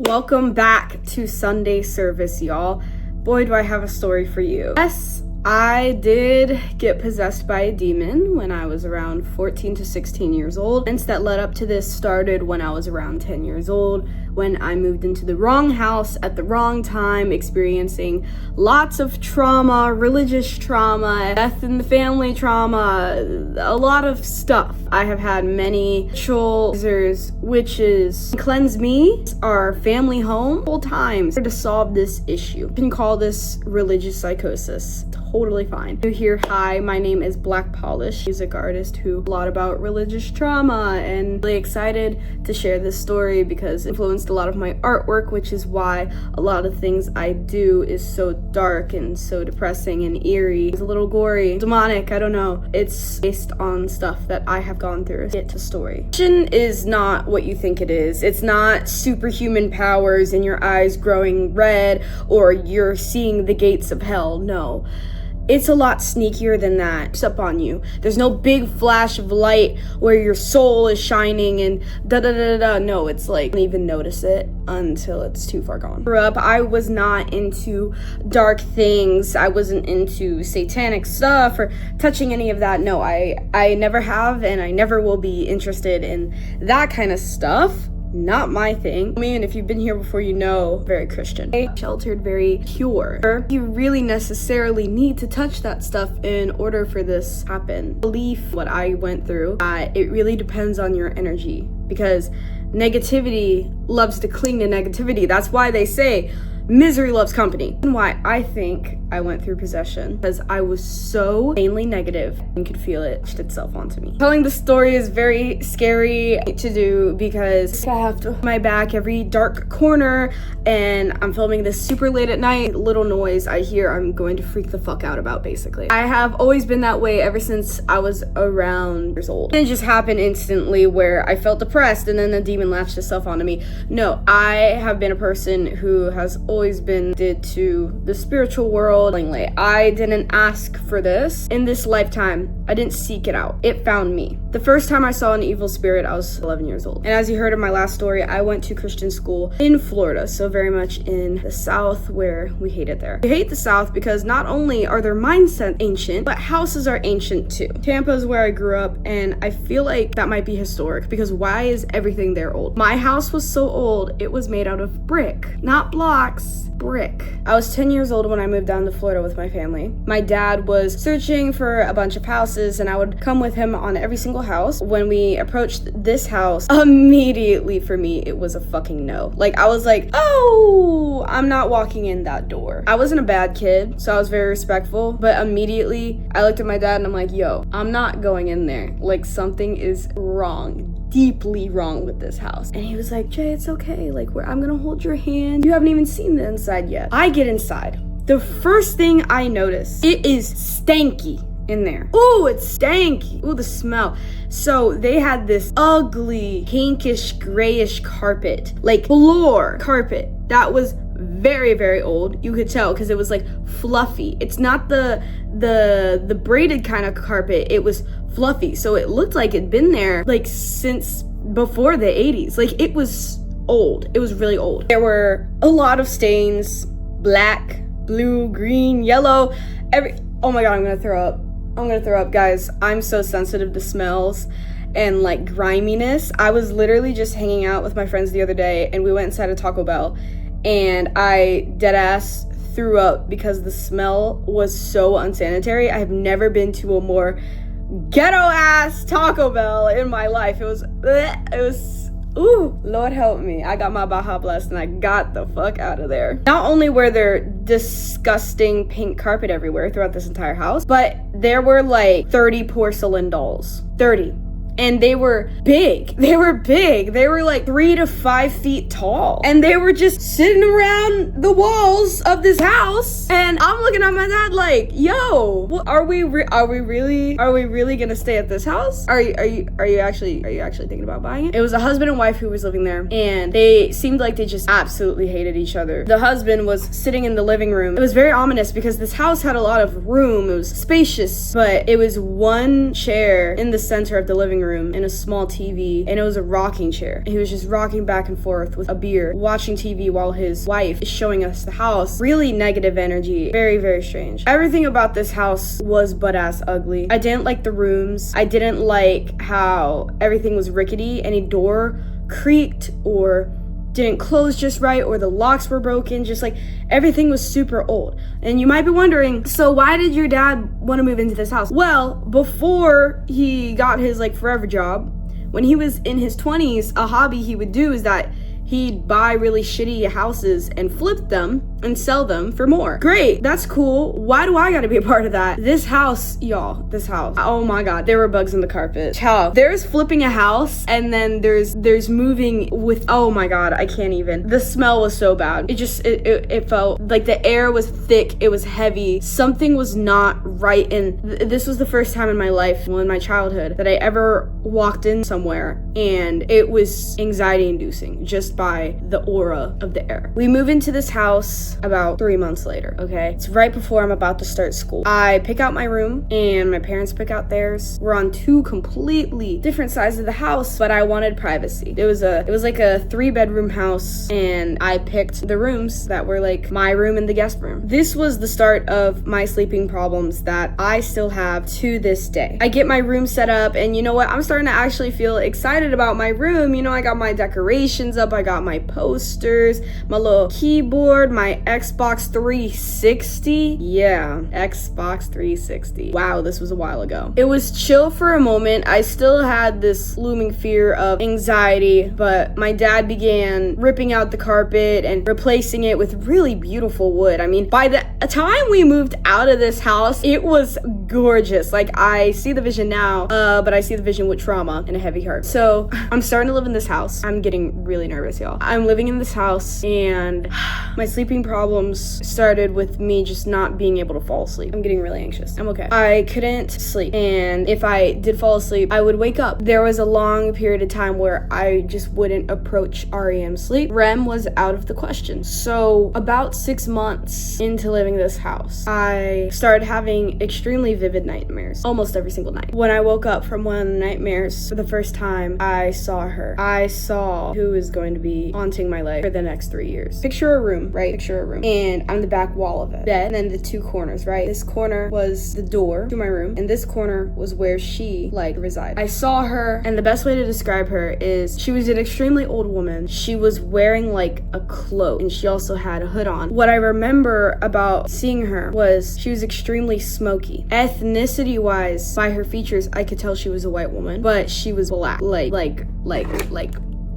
Welcome back to Sunday service, y'all. Boy, do I have a story for you. Yes, I did get possessed by a demon when I was around 14 to 16 years old. Events that led up to this started when I was around 10 years old, when I moved into the wrong house at the wrong time, experiencing lots of trauma, religious trauma, death in the family trauma, a lot of stuff. I have had many ritual witches cleanse me, our family home, whole times to solve this issue. You can call this religious psychosis. Totally fine. You hear, hi, my name is Black Polish, music artist who a lot about religious trauma, and really excited to share this story because it influenced a lot of my artwork, which is why a lot of things I do is so dark and so depressing and eerie. It's a little gory, demonic, I don't know. It's based on stuff that I have gone through. Get to story. Fiction is not what you think it is. It's not superhuman powers and your eyes growing red or you're seeing the gates of hell. No. It's a lot sneakier than that. It's up on you. There's no big flash of light where your soul is shining and da-da-da-da-da. No, it's like, you don't even notice it until it's too far gone. Grew up, I was not into dark things. I wasn't into satanic stuff or touching any of that. No, I never have and I never will be interested in that kind of stuff. Not my thing. I mean, if you've been here before, you know, very Christian. Sheltered, very pure. You really necessarily need to touch that stuff in order for this to happen. Belief, what I went through, it really depends on your energy because negativity loves to cling to negativity. That's why they say misery loves company. And why I think I went through possession, because I was so insanely negative and could feel it pushed itself onto me. Telling the story is very scary to do because I have to my back every dark corner and I'm filming this super late at night. Little noise I hear, I'm going to freak the fuck out about, basically. I have always been that way ever since I was around years old. It didn't just happen instantly where I felt depressed and then the demon latched itself onto me. No, I have been a person who has always been addicted to the spiritual world. I didn't ask for this in this lifetime. I didn't seek it out. It found me. The first time I saw an evil spirit, I was 11 years old. And as you heard in my last story, I went to Christian school in Florida, so very much in the South where we hate it there. We hate the South because not only are their mindsets ancient, but houses are ancient too. Tampa is where I grew up, and I feel like that might be historic because why is everything there old? My house was so old, it was made out of brick, not blocks. Brick. I was 10 years old when I moved down to Florida with my family. My dad was searching for a bunch of houses and I would come with him on every single house. When we approached this house, immediately for me, it was a fucking no. Like, I was like, oh, I'm not walking in that door. I wasn't a bad kid, so I was very respectful, but immediately I looked at my dad and I'm like, yo, I'm not going in there. Like, something is wrong. Deeply wrong with this house. And he was like, Jay, it's okay. Like, I'm gonna hold your hand. You haven't even seen the inside yet. I get inside. The first thing I notice, it is stanky in there. Ooh, it's stanky. Ooh, the smell. So they had this ugly, pinkish, grayish carpet, like floor carpet that was very, very old. You could tell because it was like fluffy. It's not the braided kind of carpet. It was fluffy. So it looked like it'd been there like since before the 80s. Like, it was old. It was really old. There were a lot of stains, black, blue, green, yellow, oh my God, I'm gonna throw up, guys. I'm so sensitive to smells and like griminess. I was literally just hanging out with my friends the other day and we went inside a Taco Bell and I deadass threw up because the smell was so unsanitary. I have never been to a more ghetto ass Taco Bell in my life. It was ooh, Lord help me. I got my Baja Blast and I got the fuck out of there. Not only were there disgusting pink carpet everywhere throughout this entire house, but there were like 30 porcelain dolls. 30. And they were big. They were like 3 to 5 feet tall. And they were just sitting around the walls of this house. And I'm looking at my dad like, yo, are we really gonna stay at this house? Are you actually thinking about buying it? It was a husband and wife who was living there. And they seemed like they just absolutely hated each other. The husband was sitting in the living room. It was very ominous because this house had a lot of room. It was spacious, but it was one chair in the center of the living living room in a small TV, and it was a rocking chair. And he was just rocking back and forth with a beer, watching TV while his wife is showing us the house. Really negative energy. Very, very strange. Everything about this house was butt-ass ugly. I didn't like the rooms. I didn't like how everything was rickety. Any door creaked or didn't close just right, or the locks were broken. Just like everything was super old. And you might be wondering, so why did your dad want to move into this house? Well, before he got his like forever job, when he was in his 20s, a hobby he would do is that he'd buy really shitty houses and flip them and sell them for more. Great, that's cool. Why do I gotta be a part of that? This house, y'all, this house. Oh my God, there were bugs in the carpet. Child, there's flipping a house and then there's moving with, oh my God, I can't even. The smell was so bad. It felt like the air was thick, it was heavy. Something was not right. And this was the first time in my life, well, in my childhood, that I ever walked in somewhere and it was anxiety inducing just by the aura of the air. We move into this house about 3 months later, okay? It's right before I'm about to start school. I pick out my room and my parents pick out theirs. We're on two completely different sides of the house, but I wanted privacy. It was like a 3-bedroom house, and I picked the rooms that were like my room and the guest room. This was the start of my sleeping problems that I still have to this day. I get my room set up, and you know what? I'm starting to actually feel excited about my room. You know, I got my decorations up, I got my posters, my little keyboard, my Xbox 360. Yeah, Xbox 360. Wow, this was a while ago. It was chill for a moment. I still had this looming fear of anxiety, but my dad began ripping out the carpet and replacing it with really beautiful wood. I mean, by the time we moved out of this house, it was gorgeous. Like, I see the vision now, but I see the vision with trauma and a heavy heart. So I'm starting to live in this house. I'm getting really nervous, y'all. I'm living in this house, and my sleeping problems started with me just not being able to fall asleep. I'm getting really anxious. I'm okay. I couldn't sleep, and if I did fall asleep, I would wake up. There was a long period of time where I just wouldn't approach REM sleep. REM was out of the question. So about 6 months into living this house, I started having extremely vivid nightmares almost every single night. When I woke up from one of the nightmares for the first time, I saw her. I saw who is going to be haunting my life for the next 3 years. Picture a room, right? Picture a room. And on the back wall of it, bed, and then the two corners, right? This corner was the door to my room, and this corner was where she resided. I saw her, and the best way to describe her is she was an extremely old woman. She was wearing like a cloak, and she also had a hood on. What I remember about seeing her was she was extremely smoky. Ethnicity wise, by her features, I could tell she was a white woman, but she was black, like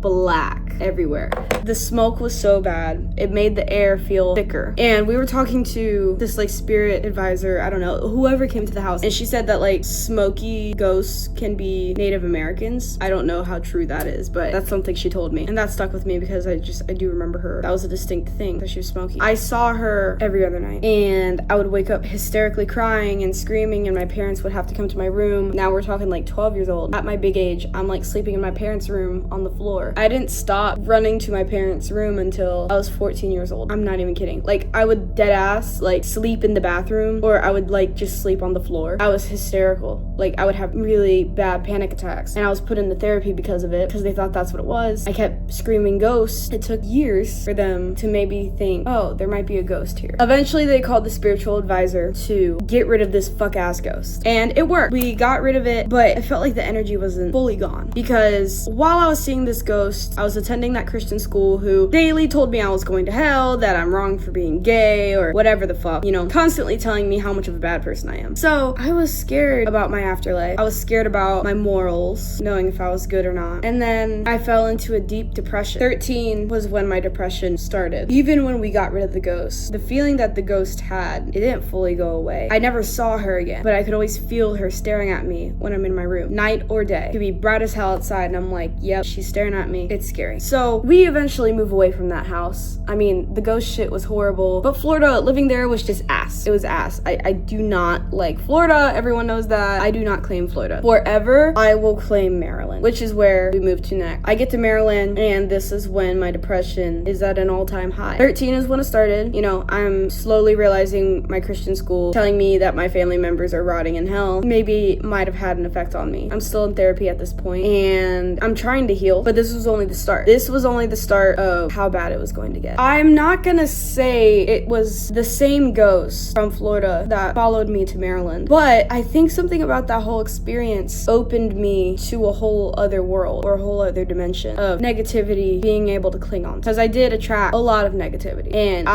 black everywhere. The smoke was so bad, it made the air feel thicker. And we were talking to this spirit advisor, I don't know, whoever came to the house, and she said that smoky ghosts can be Native Americans. I don't know how true that is, but that's something she told me, and that stuck with me because I do remember her. That was a distinct thing, that she was smoky. I saw her every other night, and I would wake up hysterically crying and screaming, and my parents would have to come to my room. Now we're talking 12 years old. At my big age, I'm sleeping in my parents' room on the floor. I didn't stop running to my parents' room until I was 14 years old. I'm not even kidding. I would dead ass sleep in the bathroom, or I would just sleep on the floor. I was hysterical. I would have really bad panic attacks, and I was put into therapy because of it, because they thought that's what it was. I kept screaming ghosts. It took years for them to maybe think, oh, there might be a ghost here. Eventually they called the spiritual advisor to get rid of this fuck ass ghost, and it worked. We got rid of it, but it felt like the energy wasn't fully gone, because while I was seeing this ghost, I was attending that Christian school who daily told me I was going to hell, that I'm wrong for being gay, or whatever the fuck, constantly telling me how much of a bad person I am. So I was scared about my afterlife. I was scared about my morals, knowing if I was good or not. And then I fell into a deep depression. 13 was when my depression started. Even when we got rid of the ghost, the feeling that the ghost had, it didn't fully go away. I never saw her again, but I could always feel her staring at me when I'm in my room, night or day. It could be bright as hell outside, and I'm like, yep, she's staring at me. It's scary. So we eventually move away from that house. I mean, the ghost shit was horrible, but Florida, living there was just ass. It was ass. I do not like Florida. Everyone knows that. I do not claim Florida. Forever, I will claim Maryland, which is where we moved to next. I get to Maryland, and this is when my depression is at an all-time high. 13 is when it started. You know, I'm slowly realizing my Christian school telling me that my family members are rotting in hell maybe might have had an effect on me. I'm still in therapy at this point, and I'm trying to heal, but this was only the start. This was only the start of how bad it was going to get. I'm not gonna say it was the same ghost from Florida that followed me to Maryland, but I think something about that whole experience opened me to a whole other world or a whole other dimension of negativity being able to cling on, because I did attract a lot of negativity. And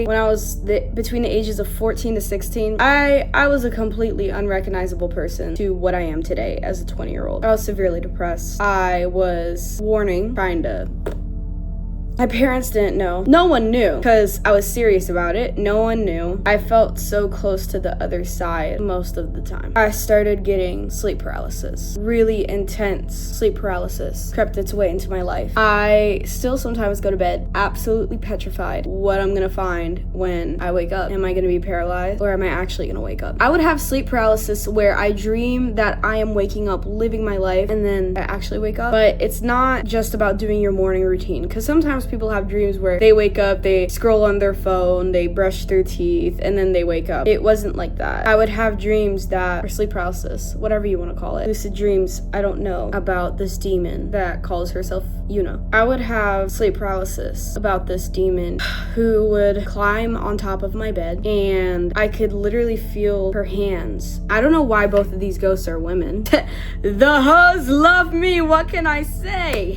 when I was between the ages of 14 to 16, I was a completely unrecognizable person to what I am today as a 20-year-old. I was severely depressed. I was my parents didn't know. No one knew because I was serious about it. No one knew. I felt so close to the other side most of the time. I started getting sleep paralysis. Really intense sleep paralysis crept its way into my life. I still sometimes go to bed absolutely petrified what I'm gonna find when I wake up. Am I gonna be paralyzed, or am I actually gonna wake up? I would have sleep paralysis where I dream that I am waking up, living my life, and then I actually wake up. But it's not just about doing your morning routine, because sometimes people have dreams where they wake up, they scroll on their phone, they brush their teeth, and then they wake up. It wasn't like that. I would have dreams that are sleep paralysis, whatever you want to call it. Lucid dreams, I don't know, about this demon that calls herself Yuna. I would have sleep paralysis about this demon who would climb on top of my bed, and I could literally feel her hands. I don't know why both of these ghosts are women. The hoes love me, what can I say?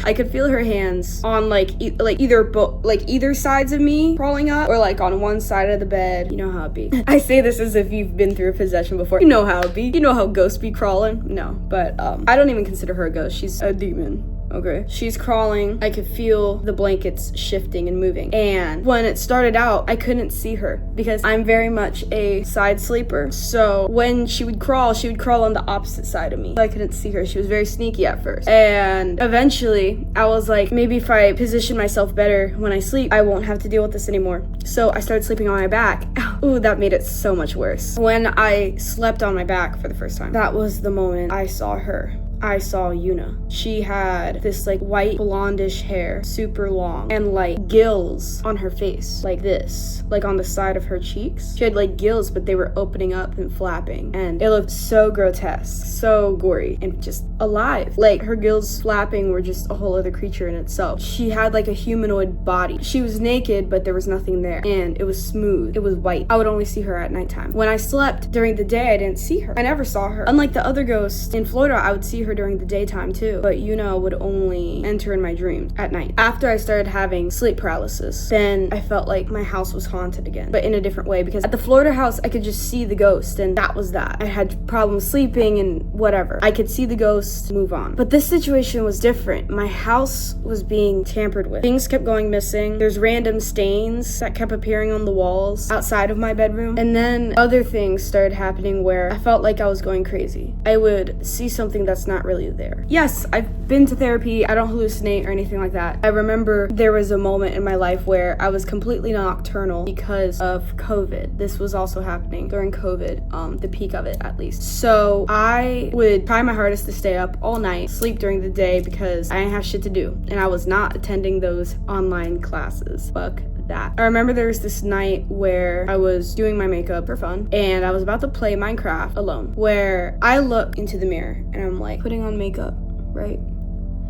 I could feel her hands on either sides of me crawling up, or like on one side of the bed. You know how it be. I say this as if you've been through a possession before. You know how it be. You know how ghosts be crawling. No, but I don't even consider her a ghost. She's a demon. Okay. She's crawling. I could feel the blankets shifting and moving. And when it started out, I couldn't see her because I'm very much a side sleeper. So when she would crawl on the opposite side of me. So I couldn't see her. She was very sneaky at first. And eventually, I was like, maybe if I position myself better when I sleep, I won't have to deal with this anymore. So I started sleeping on my back. Ooh, that made it so much worse. When I slept on my back for the first time, that was the moment I saw her. I saw Yuna. She had this like white blondish hair, super long, and like gills on her face, like this, like on the side of her cheeks. She had like gills, but they were opening up and flapping, and it looked so grotesque, so gory, and just alive. Like her gills flapping were just a whole other creature in itself. She had like a humanoid body. She was naked, but there was nothing there, and it was smooth. It was white. I would only see her at nighttime. When I slept during the day, I didn't see her. I never saw her. Unlike the other ghosts in Florida, I would see her during the daytime too, but Yuna would only enter in my dreams at night. After I started having sleep paralysis, then I felt like my house was haunted again, but in a different way, because at the Florida house, I could just see the ghost, and that was that. I had problems sleeping and whatever. I could see the ghost, move on. But this situation was different. My house was being tampered with. Things kept going missing. There's random stains that kept appearing on the walls outside of my bedroom, and then other things started happening where I felt like I was going crazy. I would see something that's not really there. Yes, I've been to therapy. I don't hallucinate or anything like that. I remember there was a moment in my life where I was completely nocturnal because of COVID. This was also happening during COVID, the peak of it at least. So I would try my hardest to stay up all night, sleep during the day because I didn't have shit to do, and I was not attending those online classes. Fuck that. I remember there was this night where I was doing my makeup for fun, and I was about to play Minecraft alone, where I look into the mirror and I'm like putting on makeup, right?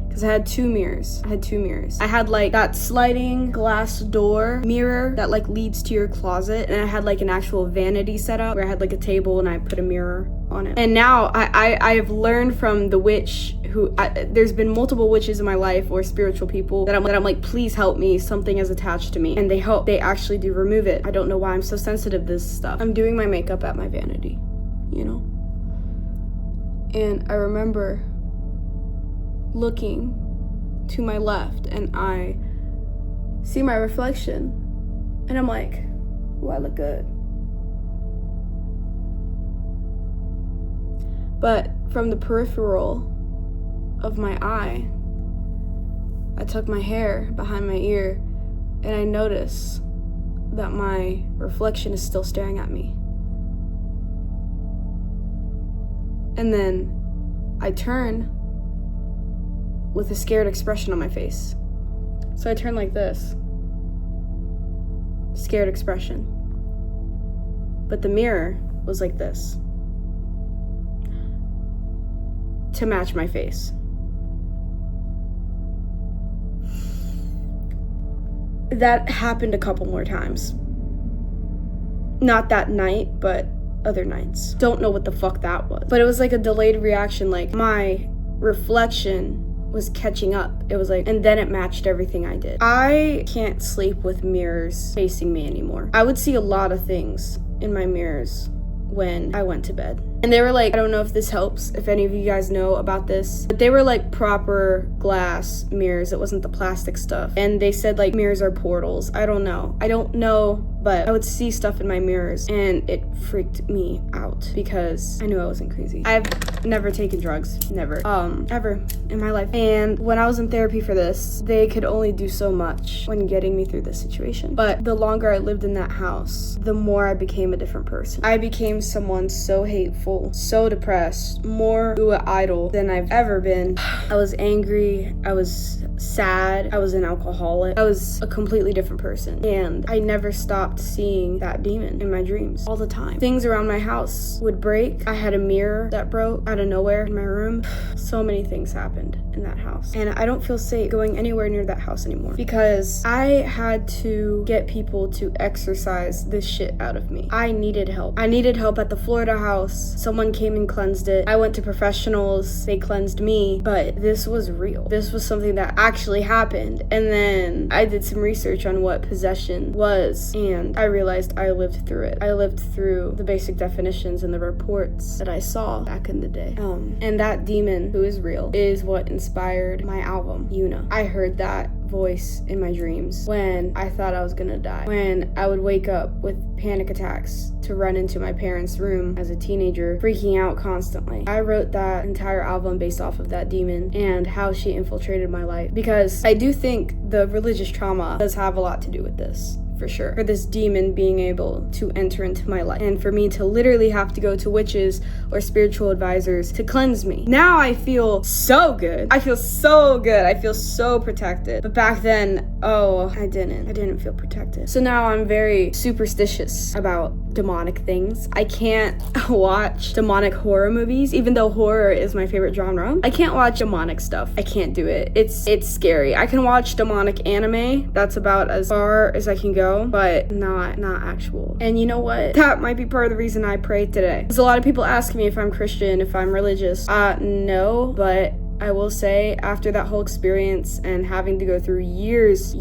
Because I had two mirrors. I had like that sliding glass door mirror that like leads to your closet, and I had like an actual vanity set up where I had like a table and I put a mirror on it. And now I've learned from the witch there's been multiple witches in my life, or spiritual people that I'm like, please help me, something is attached to me, and they actually do remove it. I don't know why I'm so sensitive to this stuff. I'm doing my makeup at my vanity, you know? And I remember looking to my left, and I see my reflection, and I'm like, oh, I look good. But from the peripheral of my eye, I tuck my hair behind my ear and I notice that my reflection is still staring at me. And then I turn with a scared expression on my face. So I turn like this. Scared expression. But the mirror was like this. To match my face. That happened a couple more times. Not that night, but other nights. Don't know what the fuck that was. But it was like a delayed reaction, like my reflection was catching up. It was like, and then it matched everything I did. I can't sleep with mirrors facing me anymore. I would see a lot of things in my mirrors when I went to bed. And they were like, I don't know if this helps, if any of you guys know about this, but they were like proper glass mirrors. It wasn't the plastic stuff. And they said like mirrors are portals. I don't know, but I would see stuff in my mirrors and it freaked me out because I knew I wasn't crazy. I've never taken drugs, never, ever in my life. And when I was in therapy for this, they could only do so much when getting me through this situation. But the longer I lived in that house, the more I became a different person. I became someone so hateful, so depressed, more suicidal than I've ever been. I was angry, I was sad, I was an alcoholic, I was a completely different person. And I never stopped seeing that demon in my dreams all the time. Things around my house would break. I had a mirror that broke out of nowhere in my room. So many things happened in that house. And I don't feel safe going anywhere near that house anymore because I had to get people to exorcise this shit out of me. I needed help. I needed help at the Florida house. Someone came and cleansed it. I went to professionals. They cleansed me. But this was real. This was something that actually happened. And then I did some research on what possession was. And I realized I lived through it. I lived through the basic definitions and the reports that I saw back in the day. And that demon who is real is what inspired my album, Yuna. I heard that voice in my dreams when I thought I was gonna die. When I would wake up with panic attacks to run into my parents' room as a teenager, freaking out constantly. I wrote that entire album based off of that demon and how she infiltrated my life because I do think the religious trauma does have a lot to do with this. For sure. For this demon being able to enter into my life and for me to literally have to go to witches or spiritual advisors to cleanse me. Now I feel so good. I feel so good. I feel so protected. But back then, I didn't feel protected. So now I'm very superstitious about demonic things. I can't watch demonic horror movies, even though horror is my favorite genre. I can't watch demonic stuff. I can't do it. It's scary. I can watch demonic anime. That's about as far as I can go. But not actual. And you know what? That might be part of the reason I prayed today. Because a lot of people ask me if I'm Christian, if I'm religious. No, but I will say after that whole experience and having to go through years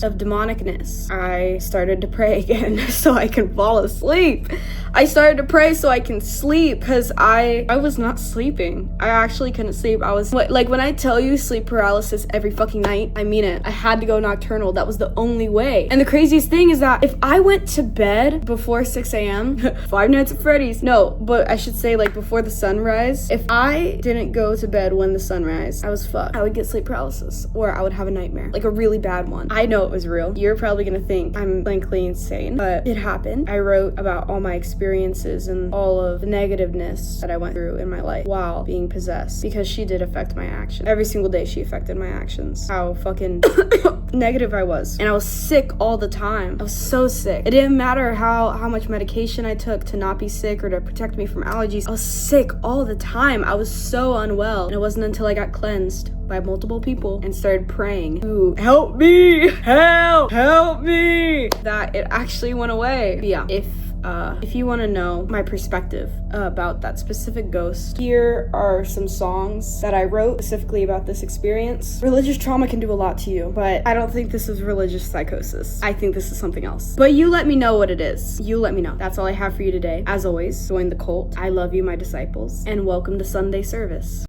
of demonicness, I started to pray again so I can fall asleep. I started to pray so I can sleep because I was not sleeping. I actually couldn't sleep. I was like, when I tell you sleep paralysis every fucking night, I mean it. I had to go nocturnal. That was the only way. And the craziest thing is that if I went to bed before 6 a.m., Five Nights at Freddy's, no, but I should say like before the sunrise, if I didn't go to bed when the sunrise, I was fucked. I would get sleep paralysis or I would have a nightmare, like a really bad one. I know it was real. You're probably gonna think I'm blankly insane, but it happened. I wrote about all my experiences and all of the negativeness that I went through in my life while being possessed because she did affect my actions. Every single day she affected my actions. How fucking negative I was. And I was sick all the time. I was so sick. It didn't matter how much medication I took to not be sick or to protect me from allergies. I was sick all the time. I was so unwell. And it wasn't until I got cleansed by multiple people and started praying to help me, help me, that it actually went away. But yeah, if you want to know my perspective about that specific ghost, here are some songs that I wrote specifically about this experience. Religious trauma can do a lot to you, but I don't think this is religious psychosis. I think this is something else. But you let me know what it is. You let me know. That's all I have for you today. As always, join the cult. I love you, my disciples, and welcome to Sunday service.